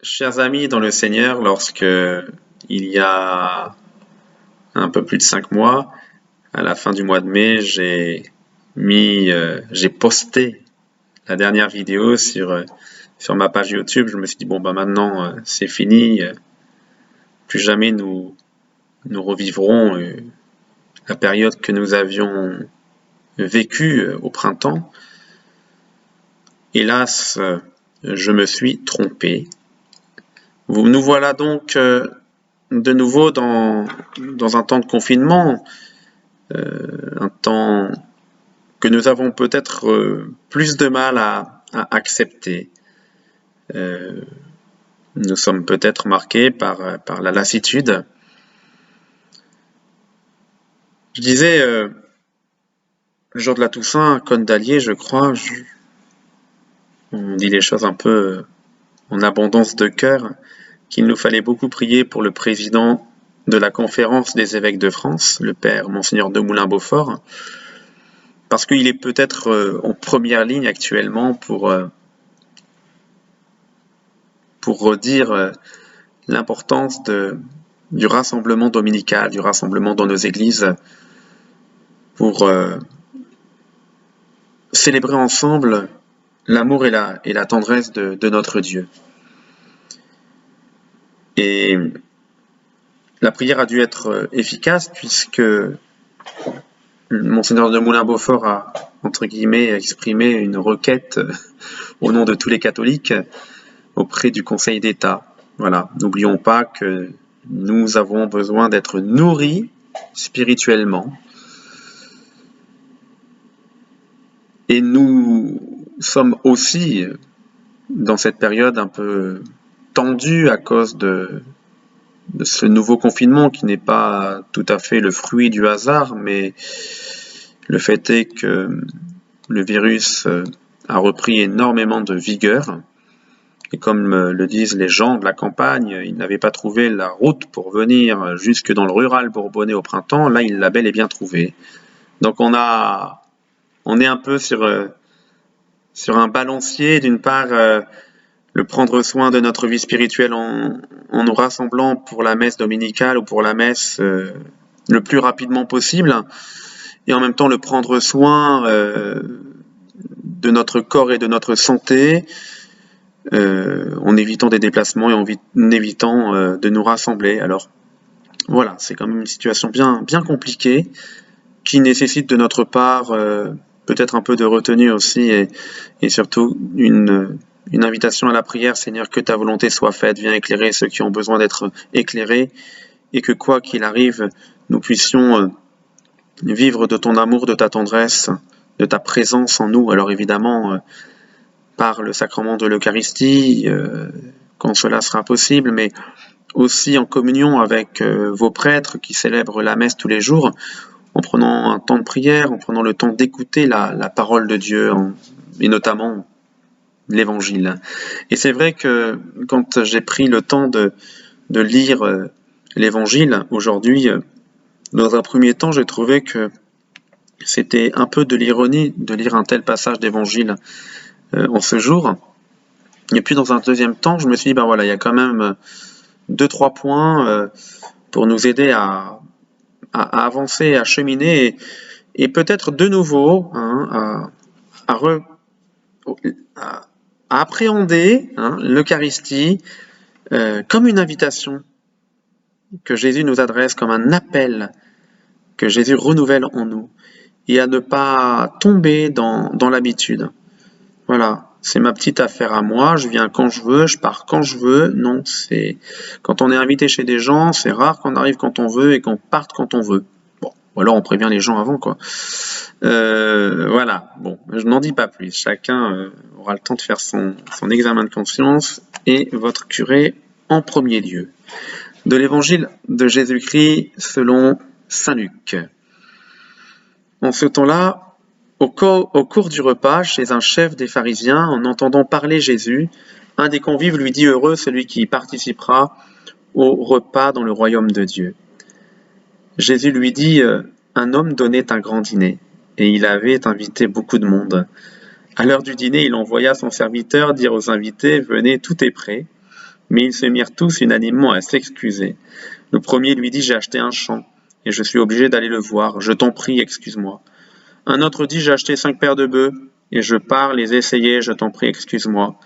Chers amis dans le Seigneur, lorsque il y a un peu plus de 5 mois, à la fin du mois de mai, j'ai posté la dernière vidéo sur ma page YouTube. Je me suis dit bon bah maintenant c'est fini, plus jamais nous revivrons la période que nous avions vécue au printemps. Hélas, je me suis trompé. Nous voilà donc de nouveau dans un temps de confinement, un temps que nous avons peut-être plus de mal à accepter. Nous sommes peut-être marqués par la lassitude. Je disais, le jour de la Toussaint, à Cône d'Allier, je crois, on dit les choses un peu en abondance de cœur, qu'il nous fallait beaucoup prier pour le président de la conférence des évêques de France, le père Monseigneur Demoulin-Beaufort, parce qu'il est peut-être en première ligne actuellement pour redire l'importance du rassemblement dominical, du rassemblement dans nos églises, pour célébrer ensemble l'amour et la tendresse de notre Dieu. Et la prière a dû être efficace puisque Monseigneur de Moulin-Beaufort a, entre guillemets, exprimé une requête au nom de tous les catholiques auprès du Conseil d'État. Voilà, n'oublions pas que nous avons besoin d'être nourris spirituellement. Et nous sommes aussi dans cette période un peu tendue à cause de ce nouveau confinement qui n'est pas tout à fait le fruit du hasard, mais le fait est que le virus a repris énormément de vigueur. Et comme le disent les gens de la campagne, ils n'avaient pas trouvé la route pour venir jusque dans le rural bourbonnais au printemps. Là, ils l'a bel et bien trouvé. Donc on est un peu sur un balancier, d'une part le prendre soin de notre vie spirituelle en nous rassemblant pour la messe dominicale ou pour la messe le plus rapidement possible, et en même temps le prendre soin de notre corps et de notre santé, en évitant des déplacements et en évitant de nous rassembler. Alors voilà, c'est quand même une situation bien compliquée qui nécessite de notre part peut-être un peu de retenue aussi, et surtout une invitation à la prière. Seigneur, que ta volonté soit faite, viens éclairer ceux qui ont besoin d'être éclairés, et que quoi qu'il arrive, nous puissions vivre de ton amour, de ta tendresse, de ta présence en nous. Alors évidemment, par le sacrement de l'Eucharistie, quand cela sera possible, mais aussi en communion avec vos prêtres qui célèbrent la messe tous les jours, en prenant un temps de prière, en prenant le temps d'écouter la parole de Dieu, et notamment l'Évangile. Et c'est vrai que quand j'ai pris le temps de lire l'Évangile aujourd'hui, dans un premier temps, j'ai trouvé que c'était un peu de l'ironie de lire un tel passage d'Évangile en ce jour. Et puis dans un deuxième temps, je me suis dit, ben voilà, il y a quand même 2-3 points pour nous aider à avancer, à cheminer, et peut-être de nouveau à appréhender l'Eucharistie comme une invitation que Jésus nous adresse, comme un appel que Jésus renouvelle en nous, et à ne pas tomber dans l'habitude. Voilà, c'est ma petite affaire à moi, je viens quand je veux, je pars quand je veux. Non, c'est quand on est invité chez des gens, c'est rare qu'on arrive quand on veut et qu'on parte quand on veut. Bon, ou alors on prévient les gens avant, quoi. Voilà, bon, je n'en dis pas plus. Chacun aura le temps de faire son examen de conscience, et votre curé en premier lieu. De l'Évangile de Jésus-Christ selon saint Luc. En ce temps-là, au cours du repas, chez un chef des pharisiens, en entendant parler Jésus, un des convives lui dit « Heureux celui qui participera au repas dans le royaume de Dieu ». Jésus lui dit « Un homme donnait un grand dîner, et il avait invité beaucoup de monde. À l'heure du dîner, il envoya son serviteur dire aux invités « Venez, tout est prêt ». Mais ils se mirent tous unanimement à s'excuser. Le premier lui dit: j'ai acheté un champ, et je suis obligé d'aller le voir. Je t'en prie, excuse-moi. Un autre dit: j'ai acheté 5 paires de bœufs, et je pars les essayer, je t'en prie, excuse-moi.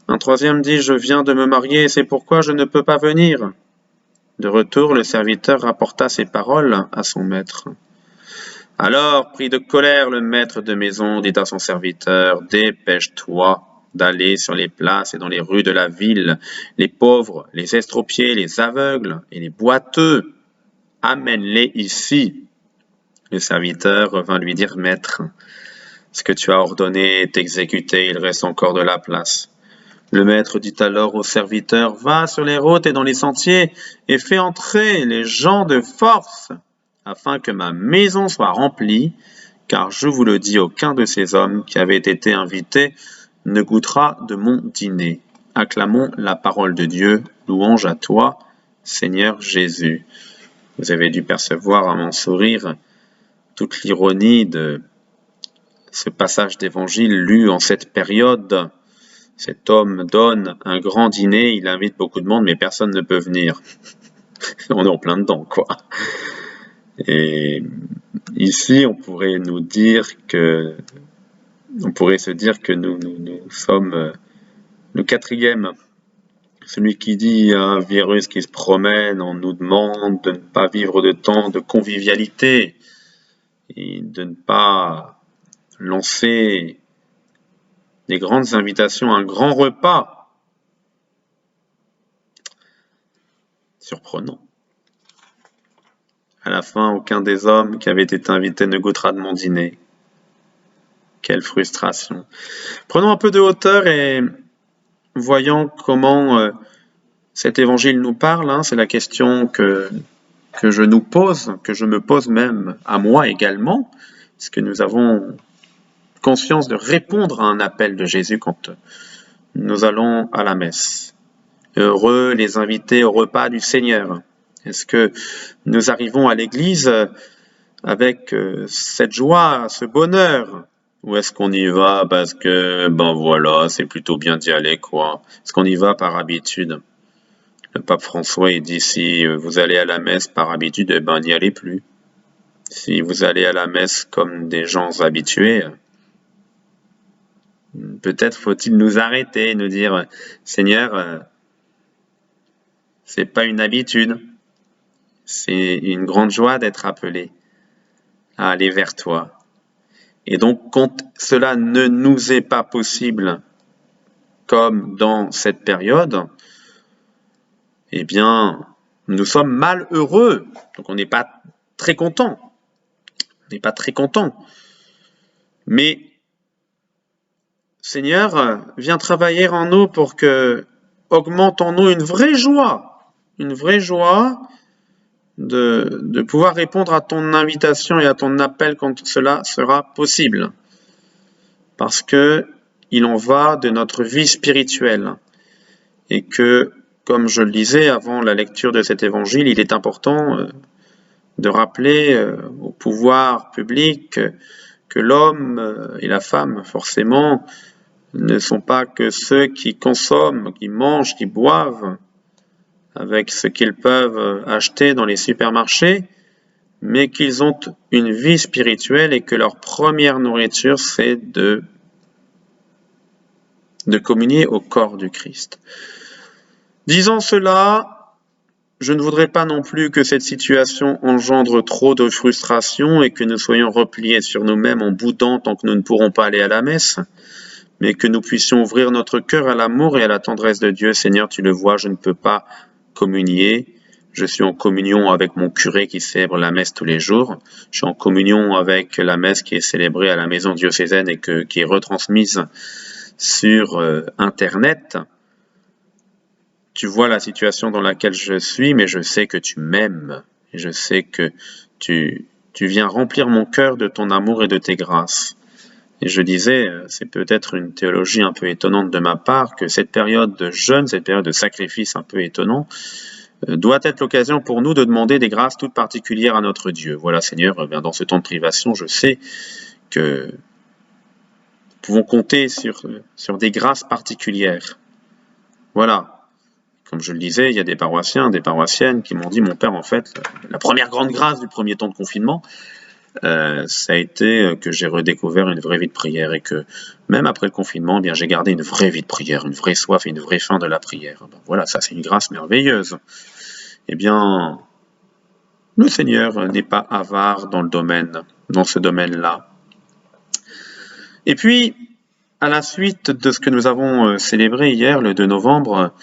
Un troisième dit: je viens de me marier, et c'est pourquoi je ne peux pas venir. De retour, le serviteur rapporta ces paroles à son maître. Alors, pris de colère, le maître de maison dit à son serviteur: dépêche-toi d'aller sur les places et dans les rues de la ville, les pauvres, les estropiés, les aveugles et les boiteux, amène-les ici. Le serviteur revint lui dire: maître, ce que tu as ordonné est exécuté, il reste encore de la place. Le maître dit alors au serviteur: va sur les routes et dans les sentiers et fais entrer les gens de force, afin que ma maison soit remplie, car je vous le dis, aucun de ces hommes qui avaient été invités ne goûtera de mon dîner. Acclamons la parole de Dieu, louange à toi, Seigneur Jésus. Vous avez dû percevoir à mon sourire toute l'ironie de ce passage d'évangile lu en cette période. Cet homme donne un grand dîner, il invite beaucoup de monde, mais personne ne peut venir. On est en plein dedans, quoi. Et ici, on pourrait se dire que nous sommes le quatrième. Celui qui dit: il y a un virus qui se promène, on nous demande de ne pas vivre de temps de convivialité et de ne pas lancer des grandes invitations à un grand repas. Surprenant. À la fin, aucun des hommes qui avaient été invités ne goûtera de mon dîner. Quelle frustration. Prenons un peu de hauteur et voyons comment cet évangile nous parle. C'est la question que je nous pose, que je me pose même à moi également, parce que nous avons conscience de répondre à un appel de Jésus quand nous allons à la messe. Heureux les invités au repas du Seigneur. Est-ce que nous arrivons à l'église avec cette joie, ce bonheur? Ou est-ce qu'on y va parce que, ben voilà, c'est plutôt bien d'y aller, quoi? Est-ce qu'on y va par habitude? Le pape François, il dit: si vous allez à la messe par habitude, eh ben n'y allez plus. Si vous allez à la messe comme des gens habitués, peut-être faut-il nous arrêter et nous dire: Seigneur, c'est pas une habitude, c'est une grande joie d'être appelé à aller vers toi. Et donc, quand cela ne nous est pas possible, comme dans cette période, eh bien, nous sommes malheureux. Donc, on n'est pas très content. On n'est pas très content. Mais, Seigneur, viens travailler en nous pour que augmente en nous une vraie joie de pouvoir répondre à ton invitation et à ton appel quand cela sera possible. Parce que il en va de notre vie spirituelle. Et que, comme je le disais avant la lecture de cet évangile, il est important de rappeler au pouvoir public que l'homme et la femme, forcément, ne sont pas que ceux qui consomment, qui mangent, qui boivent avec ce qu'ils peuvent acheter dans les supermarchés, mais qu'ils ont une vie spirituelle et que leur première nourriture, c'est de communier au corps du Christ. Disant cela, je ne voudrais pas non plus que cette situation engendre trop de frustration et que nous soyons repliés sur nous-mêmes en boudant tant que nous ne pourrons pas aller à la messe, mais que nous puissions ouvrir notre cœur à l'amour et à la tendresse de Dieu. Seigneur, tu le vois, je ne peux pas communier. Je suis en communion avec mon curé qui célèbre la messe tous les jours. Je suis en communion avec la messe qui est célébrée à la maison diocésaine et qui est retransmise sur Internet. Tu vois la situation dans laquelle je suis, mais je sais que tu m'aimes. Et je sais que tu viens remplir mon cœur de ton amour et de tes grâces. Et je disais, c'est peut-être une théologie un peu étonnante de ma part, que cette période de jeûne, cette période de sacrifice un peu étonnant, doit être l'occasion pour nous de demander des grâces toutes particulières à notre Dieu. Voilà, Seigneur, dans ce temps de privation, je sais que nous pouvons compter sur des grâces particulières. Voilà, Comme je le disais, il y a des paroissiens, des paroissiennes qui m'ont dit, mon père, en fait, la première grande grâce du premier temps de confinement, ça a été que j'ai redécouvert une vraie vie de prière et que même après le confinement, eh bien, j'ai gardé une vraie vie de prière, une vraie soif et une vraie faim de la prière. Ben, voilà, ça c'est une grâce merveilleuse. Eh bien, le Seigneur n'est pas avare dans ce domaine-là. Et puis, à la suite de ce que nous avons célébré hier, le 2 novembre,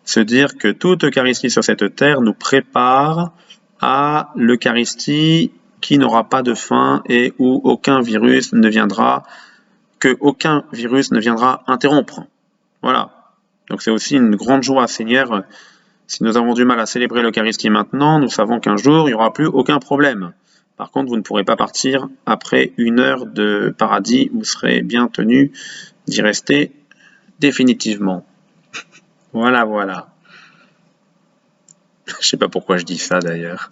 se dire que toute Eucharistie sur cette terre nous prépare à l'Eucharistie qui n'aura pas de fin et où aucun virus ne viendra interrompre. Voilà. Donc c'est aussi une grande joie, Seigneur. Si nous avons du mal à célébrer l'Eucharistie maintenant, nous savons qu'un jour, il n'y aura plus aucun problème. Par contre, vous ne pourrez pas partir après 1 heure de paradis, vous serez bien tenu d'y rester définitivement. Voilà, voilà. Je sais pas pourquoi je dis ça d'ailleurs,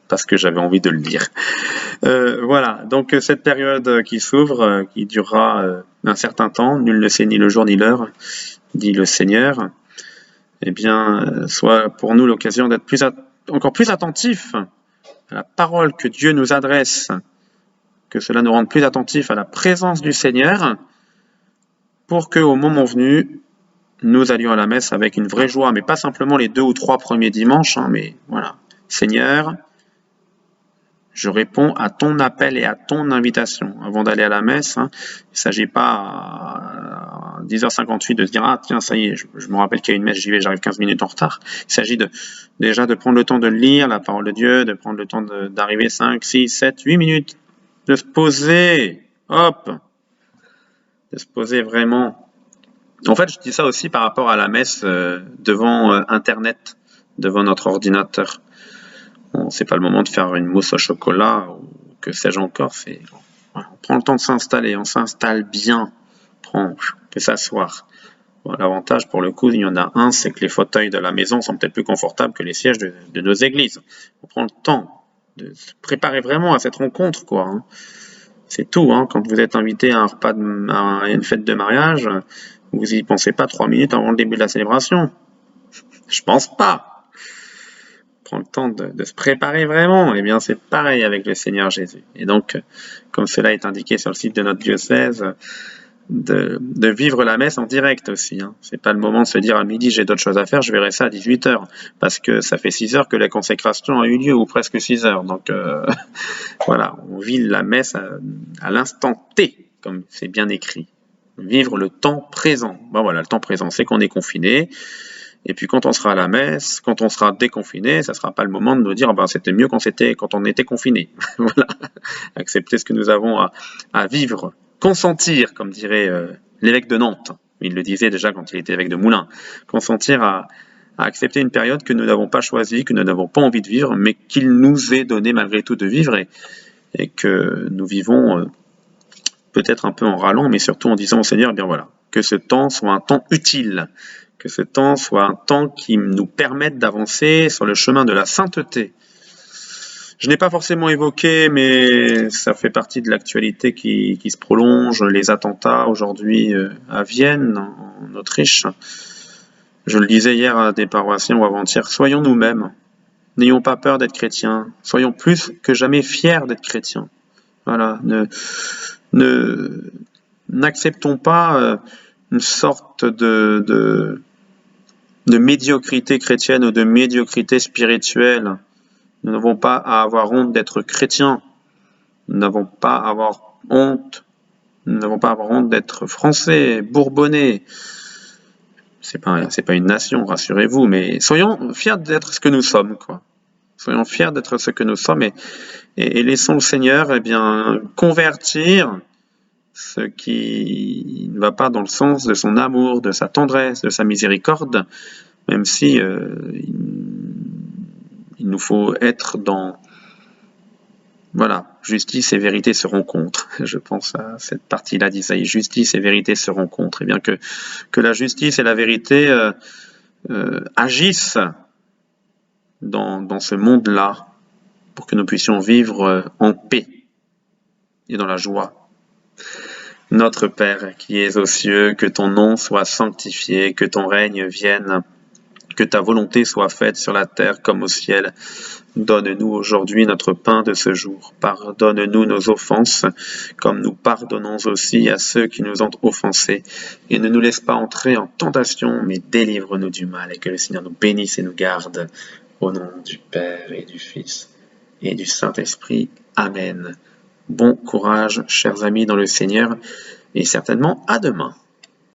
parce que j'avais envie de le dire. Voilà, donc cette période qui s'ouvre, qui durera un certain temps, nul ne sait ni le jour ni l'heure, dit le Seigneur, eh bien, soit pour nous l'occasion d'être encore plus attentifs à la parole que Dieu nous adresse, que cela nous rende plus attentifs à la présence du Seigneur, pour qu'au moment venu, nous allions à la messe avec une vraie joie, mais pas simplement les 2 ou 3 premiers dimanches, mais voilà. Seigneur, je réponds à ton appel et à ton invitation. Avant d'aller à la messe, il ne s'agit pas à 10h58 de se dire « Ah tiens, ça y est, je me rappelle qu'il y a une messe, j'y vais, j'arrive 15 minutes en retard ». Il s'agit déjà de prendre le temps de lire la parole de Dieu, de prendre le temps d'arriver 5, 6, 7, 8 minutes, de se poser, hop, de se poser vraiment. En fait, je dis ça aussi par rapport à la messe devant Internet, devant notre ordinateur. Bon, c'est pas le moment de faire une mousse au chocolat ou que sais-je encore. On prend le temps de s'installer, on s'installe bien, on peut s'asseoir. Bon, l'avantage pour le coup, il y en a un, c'est que les fauteuils de la maison sont peut-être plus confortables que les sièges de nos églises. On prend le temps de se préparer vraiment à cette rencontre, quoi. C'est tout, quand vous êtes invité à un repas, à une fête de mariage, vous y pensez pas 3 minutes avant le début de la célébration. Je pense pas. Prends le temps de se préparer vraiment. Eh bien, c'est pareil avec le Seigneur Jésus. Et donc, comme cela est indiqué sur le site de notre diocèse, de vivre la messe en direct aussi. C'est pas le moment de se dire à midi j'ai d'autres choses à faire, je verrai ça à 18h. Parce que ça fait 6 heures que la consécration a eu lieu, ou presque 6 heures. Donc, voilà, on vit la messe à l'instant T, comme c'est bien écrit. Vivre le temps présent. Ben voilà, le temps présent, c'est qu'on est confiné. Et puis quand on sera à la messe, quand on sera déconfiné, ça sera pas le moment de nous dire c'était mieux quand on était confiné. Voilà, accepter ce que nous avons à vivre, consentir, comme dirait l'évêque de Nantes. Il le disait déjà quand il était évêque de Moulins. Consentir à accepter une période que nous n'avons pas choisie, que nous n'avons pas envie de vivre, mais qu'il nous est donné malgré tout de vivre et que nous vivons peut-être un peu en râlant, mais surtout en disant au Seigneur, eh bien voilà, que ce temps soit un temps utile, que ce temps soit un temps qui nous permette d'avancer sur le chemin de la sainteté. Je n'ai pas forcément évoqué, mais ça fait partie de l'actualité qui se prolonge, les attentats aujourd'hui à Vienne, en Autriche. Je le disais hier à des paroissiens ou avant-hier, soyons nous-mêmes, n'ayons pas peur d'être chrétiens, soyons plus que jamais fiers d'être chrétiens. Voilà, n'acceptons pas une sorte de médiocrité chrétienne ou de médiocrité spirituelle. Nous n'avons pas à avoir honte d'être chrétiens. Nous n'avons pas à avoir honte. Nous n'avons pas à avoir honte d'être français, bourbonnais. C'est pas une nation, rassurez-vous, mais soyons fiers d'être ce que nous sommes, quoi. Soyons fiers d'être ce que nous sommes et laissons le Seigneur, convertir ce qui ne va pas dans le sens de son amour, de sa tendresse, de sa miséricorde, même si il nous faut être dans... Voilà, justice et vérité se rencontrent. Je pense à cette partie-là d'Isaïe. Justice et vérité se rencontrent. Et bien que la justice et la vérité agissent dans ce monde-là pour que nous puissions vivre en paix et dans la joie. Notre Père qui es aux cieux, que ton nom soit sanctifié, que ton règne vienne, Que ta volonté soit faite sur la terre comme au ciel. Donne-nous aujourd'hui notre pain de ce jour. Pardonne-nous nos offenses, comme nous pardonnons aussi à ceux qui nous ont offensés. Et ne nous laisse pas entrer en tentation, mais délivre-nous du mal. Et que le Seigneur nous bénisse et nous garde. Au nom du Père et du Fils et du Saint-Esprit. Amen. Bon courage, chers amis dans le Seigneur, et certainement à demain.